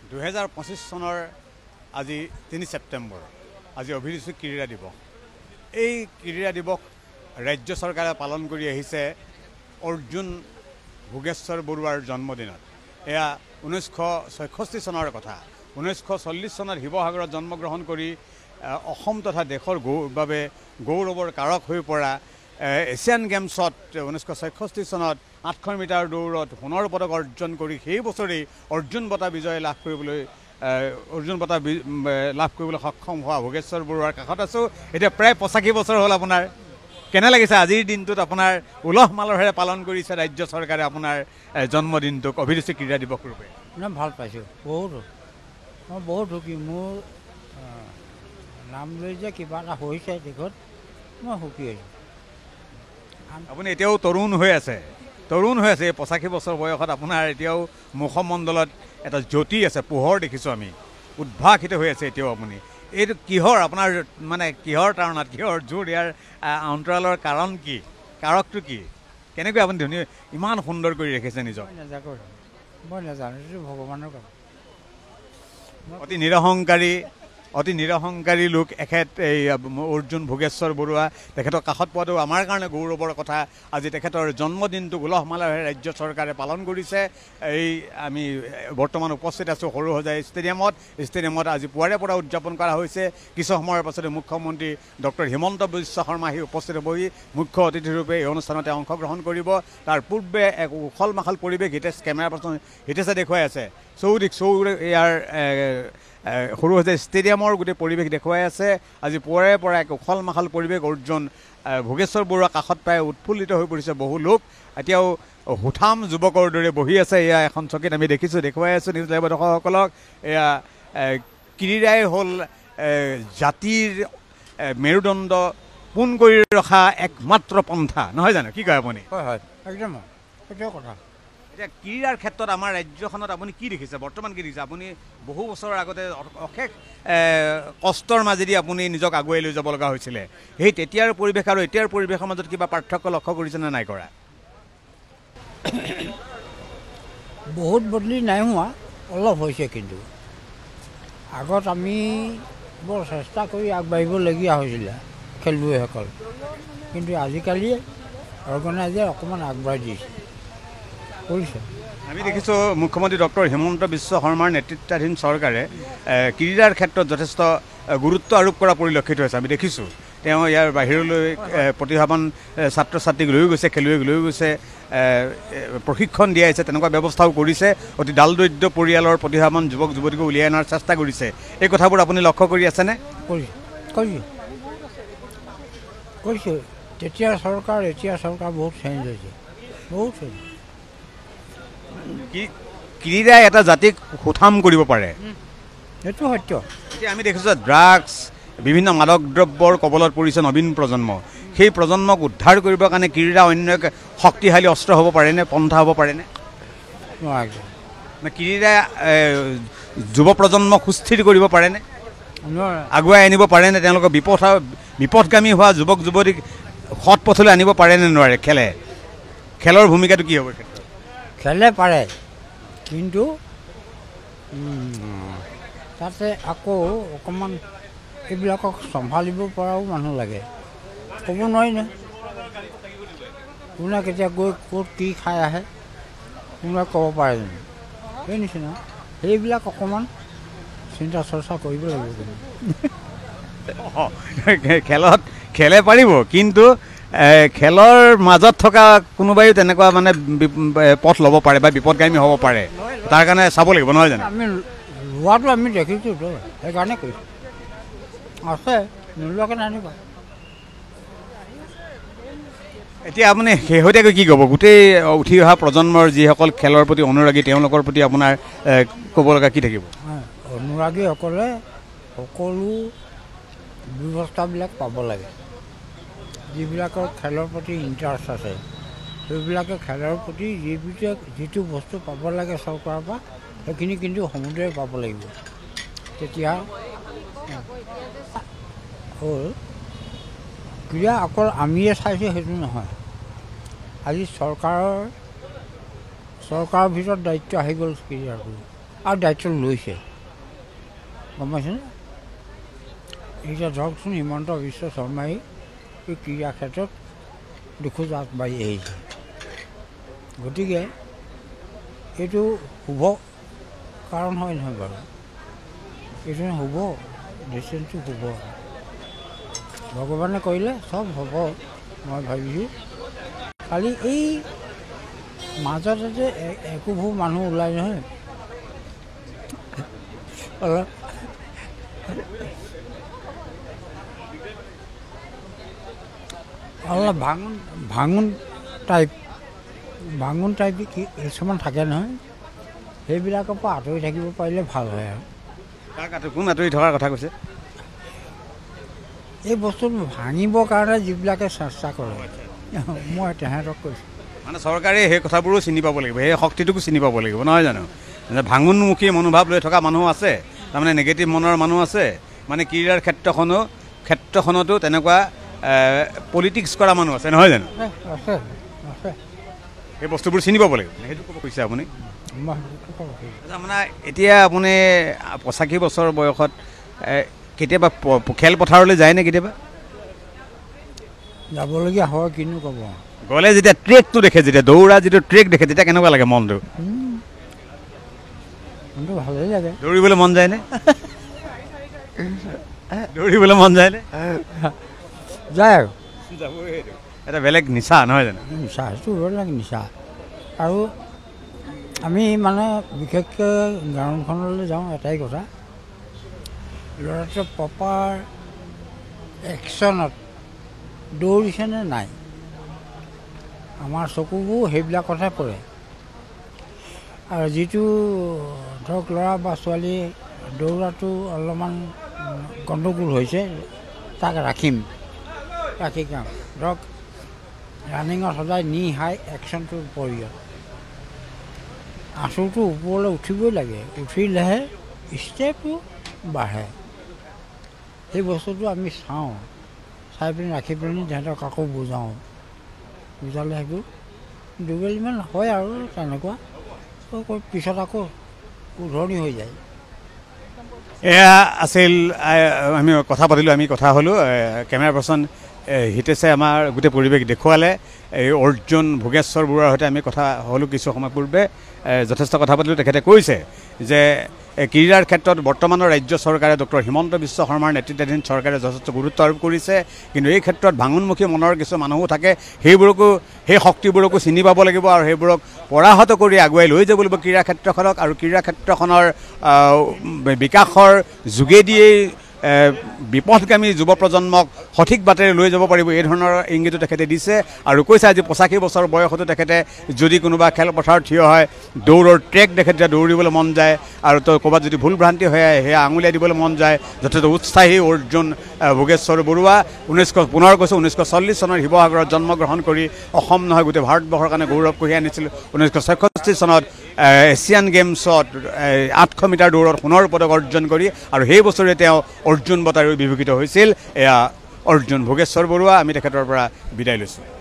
2025 চনৰ আজি 3 ছেপ্টেম্বৰ আজি অভিৰুচি ক্ৰীড়া দিৱস। এই ক্ৰীড়া দিৱস ৰাজ্য চৰকাৰে পালন কৰি আহিছে অৰ্জুন ভোগেশ্বৰ বৰুৱাৰ জন্মদিনত। এয়া 1966 চনৰ কথা। 1940 চনত শিৱসাগৰত জন্মগ্ৰহণ কৰি অসম তথা দেশৰ বাবে গৌৰৱৰ কাৰক হৈ পৰা এছিয়ান গেমছত 1966 চনত 800 মিটাৰ দৌৰত সোণৰ পদক অৰ্জন কৰি সেই বছৰেই অৰ্জুন বঁটা বিজয় লাভ কৰিবলৈ সক্ষম হোৱা ভোগেশ্বৰ বৰুৱাৰ কাষত আছোঁ। এতিয়া প্ৰায় 85 বছৰ হ'ল আপোনাৰ। কেনে লাগিছে আজিৰ দিনটোত আপোনাৰ উলহ মালহেৰে পালন কৰিছে ৰাজ্য চৰকাৰে আপোনাৰ জন্মদিনটোক অভিৰুচি ক্ৰীড়া দিৱস ৰূপে? ভাল পাইছোঁ, মই বহুত সুখী। মোৰ নাম লৈ যে কিবা এটা হৈছে দেশত মই সুখী হৈছোঁ। আপুনি এতিয়াও তৰুণ হৈ আছে এই 85 বছৰ বয়সত আপোনাৰ এতিয়াও মুখমণ্ডলত এটা জ্যোতি আছে, পোহৰ দেখিছোঁ আমি, উদ্ভাসিত হৈ আছে এতিয়াও আপুনি। এইটো কিহৰ আপোনাৰ মানে কিহৰ তাৰণাত কিহৰ জোৰ? ইয়াৰ অন্তৰালৰ কাৰণ কি, কাৰকটো কি? কেনেকৈ আপুনি ধুনীয়া ইমান সুন্দৰ কৰি ৰাখিছে নিজক? মই নাজানো, এইটো ভগৱানৰ কাম। অতি নিৰহংকাৰী লোক এখেত এই অৰ্জুন ভোগেশ্বৰ বৰুৱা। তেখেতৰ কাষত পোৱাটো আমাৰ কাৰণে গৌৰৱৰ কথা। আজি তেখেতৰ জন্মদিনটোক উলহ মালহেৰে ৰাজ্য চৰকাৰে পালন কৰিছে। আমি বৰ্তমান উপস্থিত আছোঁ সৰুসজাই ষ্টেডিয়ামত আজি পুৱাৰে পৰা উদযাপন কৰা হৈছে। কিছু সময়ৰ পাছতে মুখ্যমন্ত্ৰী ডক্টৰ হিমন্ত বিশ্ব শৰ্মা আহি উপস্থিত হ'বহি মুখ্য অতিথিৰূপে। এই অনুষ্ঠানতে অংশগ্ৰহণ কৰিব। তাৰ পূৰ্বে এক উখল মাখল পৰিৱেশ কেমেৰা পাৰ্চন হিতেশে দেখুৱাই আছে। ইয়াৰ সৰুসজাই ষ্টেডিয়ামৰ গোটেই পৰিৱেশ দেখুৱাই আছে। আজি পুৱাৰে পৰা এক উখল মাখল পৰিৱেশ। অৰ্জুন ভোগেশ্বৰ বৰুৱাৰ কাষত প্ৰায় উৎফুল্লিত হৈ পৰিছে বহু লোক। এতিয়াও হুঠাম যুৱকৰ দৰে বহি আছে। এয়া এখন চকীত আমি দেখুৱাই আছোঁ নিউজ লাইভৰ দৰ্শকসকলক। এয়া ক্ৰীড়াই হ'ল জাতিৰ মেৰুদণ্ড পোন কৰি ৰখা একমাত্ৰ পন্থা, নহয় জানো? কি কয় আপুনি? হয়, একদম সেইটোৱে কথা। এতিয়া ক্ৰীড়াৰ ক্ষেত্ৰত আমাৰ ৰাজ্যখনত আপুনি কি দেখিছে, বৰ্তমান কি দেখিছে? আপুনি বহু বছৰৰ আগতে অশেষ কষ্টৰ মাজেদি আপুনি নিজক আগুৱাই লৈ যাব লগা হৈছিলে। সেই তেতিয়াৰ পৰিৱেশ আৰু এতিয়াৰ পৰিৱেশৰ মাজত কিবা পাৰ্থক্য লক্ষ্য কৰিছেনে নাই কৰা? বহুত বদলি নাই হোৱা, অলপ হৈছে। কিন্তু আগত আমি বৰ চেষ্টা কৰি আগবাঢ়িবলগীয়া হৈছিলে খেলুৱৈসকল, কিন্তু আজিকালি অৰ্গেনাইজাৰ অকণমান আগবাঢ়ি দিছে। আমি দেখিছোঁ মুখ্যমন্ত্ৰী ডক্টৰ হিমন্ত বিশ্ব শৰ্মাৰ নেতৃত্বাধীন চৰকাৰে ক্ৰীড়াৰ ক্ষেত্ৰত যথেষ্ট গুৰুত্ব আৰোপ কৰা পৰিলক্ষিত হৈছে। আমি দেখিছোঁ তেওঁ ইয়াৰ বাহিৰলৈ প্ৰতিভাৱান ছাত্ৰ ছাত্ৰীক লৈ গৈছে, খেলুৱৈক লৈ গৈছে, প্ৰশিক্ষণ দিয়াইছে, তেনেকুৱা ব্যৱস্থাও কৰিছে। অতি দাল দৰিদ্ৰ পৰিয়ালৰ প্ৰতিভাৱান যুৱক যুৱতীকো উলিয়াই অনাৰ চেষ্টা কৰিছে। এই কথাবোৰ আপুনি লক্ষ্য কৰি আছেনে? কৰিছোঁ। তেতিয়াৰ চৰকাৰ এতিয়াৰ চৰকাৰ বহুত চেঞ্জ হৈছে, বহুত চেঞ্জ। ক্ৰীড়াই এটা জাতিক সুঠাম কৰিব পাৰে, সেইটো সত্য। এতিয়া আমি দেখিছোঁ ড্ৰাগছ, বিভিন্ন মাদক দ্ৰব্যৰ কবলত পৰিছে নবীন প্ৰজন্ম। সেই প্ৰজন্মক উদ্ধাৰ কৰিবৰ কাৰণে ক্ৰীড়া অন্য এক শক্তিশালী অস্ত্ৰ হ'ব পাৰেনে, পন্থা হ'ব পাৰেনে? ক্ৰীড়াই যুৱ প্ৰজন্মক সুস্থিৰ কৰিব পাৰেনে, আগুৱাই আনিব পাৰেনে? তেওঁলোকক বিপথগামী হোৱা যুৱক যুৱতীক সৎ পথলৈ আনিব পাৰেনে নোৱাৰে? খেলৰ ভূমিকাটো কি হ'ব? খেলে পাৰে, কিন্তু তাতে আকৌ অকণমান এইবিলাকক চম্ভালিব পৰাও মানুহ লাগে। ক'ব নোৱাৰি নহয় কোনে কেতিয়া গৈ ক'ত কি খাই আহে, কোনোবাই ক'ব পাৰে জানো? সেই নিচিনা সেইবিলাক অকণমান চিন্তা চৰ্চা কৰিব লাগিব। খেলে পাৰিব, কিন্তু খেলৰ মাজত থকা কোনোবাই তেনেকুৱা মানে পথ ল'ব পাৰে বা বিপদগামী হ'ব পাৰে। তাৰ কাৰণে চাব লাগিব, নহয় জানো? আমি লোৱাটো আমি দেখিছোঁ, সেইকাৰণে কৈছোঁ আছে, নোলোৱাকৈ নানিবা। এতিয়া আপুনি শেহতীয়াকৈ কি ক'ব গোটেই উঠি অহা প্ৰজন্মৰ যিসকল খেলৰ প্ৰতি অনুৰাগী, তেওঁলোকৰ প্ৰতি আপোনাৰ ক'ব লগা কি থাকিব? অনুৰাগীসকলে সকলো ব্যৱস্থাবিলাক পাব লাগে। যিবিলাকৰ খেলৰ প্ৰতি ইণ্টাৰেষ্ট আছে সেইবিলাকে খেলৰ প্ৰতি যিটো বস্তু পাব লাগে চৰকাৰৰ পৰা সেইখিনি কিন্তু সমুদায় পাব লাগিব। তেতিয়া হ'ল ক্ৰীড়া অকল আমিয়ে চাইছোঁ সেইটো নহয়। আজি চৰকাৰৰ ভিতৰত দায়িত্ব আহি গ'ল ক্ৰীড়াৰ আৰু দায়িত্ব লৈছে গম পাইছেনে এতিয়া ধৰকচোন হিমন্ত বিশ্ব শৰ্মাই এই ক্ৰীড়া ক্ষেত্ৰত দুখোজ আগবাঢ়ি আহিছে গতিকে এইটো শুভ কাৰণ হয় নহয় বাৰু এইটো শুভ ডিচিশ্যনটো শুভ ভগৱানে কৰিলে চব হ'ব মই ভাবিছোঁ খালি এই মাজতে যে একোবোৰ মানুহ ওলাই নহয় অলপ অলপ ভাঙোন টাইপ কিছুমান থাকে নহয় সেইবিলাকৰ পৰা আঁতৰি থাকিব পাৰিলে ভাল হয় আৰু কোন আঁতৰি থকাৰ কথা কৈছে এই বস্তুটো ভাঙিবৰ কাৰণে যিবিলাকে চেষ্টা কৰে মই তেহেঁতক কৈছোঁ মানে চৰকাৰে সেই কথাবোৰো চিনি পাব লাগিব সেই শক্তিটোকো চিনি পাব লাগিব নহয় জানো ভাঙোনমুখী মনোভাৱ লৈ থকা মানুহ আছে তাৰমানে নিগেটিভ মনৰ মানুহ আছে মানে ক্ৰীড়াৰ ক্ষেত্ৰখনতো তেনেকুৱা পলিটিক্স কৰা মানুহ আছে নহয় জানো আছে আছে সেই বস্তুবোৰ চিনি পাব লাগিব সেইটো ক'ব কৈছে আপুনি মানে এতিয়া আপুনি 85 বছৰ বয়সত কেতিয়াবা খেলপথাৰলৈ যায়নে কেতিয়াবা যাবলগীয়া হয় কিনো ক'ব গ'লে যেতিয়া ট্ৰেকটো দেখে যেতিয়া দৌৰা যিটো ট্ৰেক দেখে তেতিয়া কেনেকুৱা লাগে মনটো ভালেই লাগে দৌৰিবলৈ মন যায়নে দৌৰিবলৈ মন যায়নে যায় আৰু এটা বেলেগ নিচা নহয় জানো নিচা সেইটো বেলেগ নিচা আৰু আমি মানে বিশেষকৈ গ্ৰাউণ্ডখনলৈ যাওঁ এটাই কথা ল'ৰাটোৱে প্ৰপাৰ একশ্যনত দৌৰিছেনে নাই আমাৰ চকুবোৰ সেইবিলাকতহে পৰে আৰু যিটো ধৰক ল'ৰা বা ছোৱালী দৌৰাটো অলপমান গণ্ডগোল হৈছে তাক ৰাখি যাম ধৰক ৰানিঙত সদায় নি হাই একশ্যনটোৰ প্ৰয়োজন আঁচুৰটো ওপৰলৈ উঠিবই লাগে উঠিলেহে ষ্টেপটো বাঢ়ে সেই বস্তুটো আমি চাওঁ চাই পিনি ৰাখি পিনি তেহেঁতক আকৌ বুজাওঁ বুজালে সেইটো দুবেলিমান হয় আৰু তেনেকুৱা পিছত আকৌ উধৰণি হৈ যায় এয়া আছিল আমি কথা হ'লোঁ কেমেৰা পাৰ্চন হিতেশে আমাৰ গোটেই পৰিৱেশ দেখুৱালে এই অৰ্জুন ভোগেশ্বৰ বৰুৱাৰ সৈতে আমি কথা হ'লোঁ কিছু সময় পূৰ্বে যথেষ্ট কথা পাতিলোঁ তেখেতে কৈছে যে ক্ৰীড়াৰ ক্ষেত্ৰত বৰ্তমানৰ ৰাজ্য চৰকাৰে ডক্টৰ হিমন্ত বিশ্ব শৰ্মাৰ নেতৃত্বাধীন চৰকাৰে যথেষ্ট গুৰুত্ব আৰোপ কৰিছে কিন্তু এই ক্ষেত্ৰত ভাঙোনমুখী মনৰ কিছু মানুহো থাকে সেই শক্তিবোৰকো চিনি পাব লাগিব আৰু সেইবোৰক পৰাহত কৰি আগুৱাই লৈ যাব লাগিব ক্ৰীড়া ক্ষেত্ৰখনক আৰু ক্ৰীড়া ক্ষেত্ৰখনৰ বিকাশৰ যোগেদিয়েই বিপথগামী যুৱ প্ৰজন্মক সঠিক বাটেৰে লৈ যাব পাৰিব এই ধৰণৰ ইংগিতো তেখেতে দিছে আৰু কৈছে আজি 85 বছৰ বয়সতো তেখেতে যদি কোনোবা খেলপথাৰত থিয় হয় দৌৰৰ ট্ৰেক দেখে তেতিয়া দৌৰিবলৈ মন যায় আৰু ক'ৰবাত যদি ভুল ভ্ৰান্তি হয় সেয়া আঙুলিয়াই দিবলৈ মন যায় যথেষ্ট উৎসাহী অৰ্জুন ভোগেশ্বৰ বৰুৱা 1940 চনৰ শিৱসাগৰত জন্মগ্ৰহণ কৰি অসম নহয় গোটেই ভাৰতবৰ্ষৰ কাৰণে গৌৰৱ কঢ়িয়াই আনিছিল 1966 চনত এছিয়ান গেমছত 800 মিটাৰ দৌৰত সোণৰ পদক অৰ্জন কৰি আৰু সেই বছৰে তেওঁ অৰ্জুন বঁটাৰে বিভূষিত হৈছিল এয়া অৰ্জুন ভোগেশ্বৰ বৰুৱা আমি তেখেতৰ পৰা বিদায় লৈছোঁ।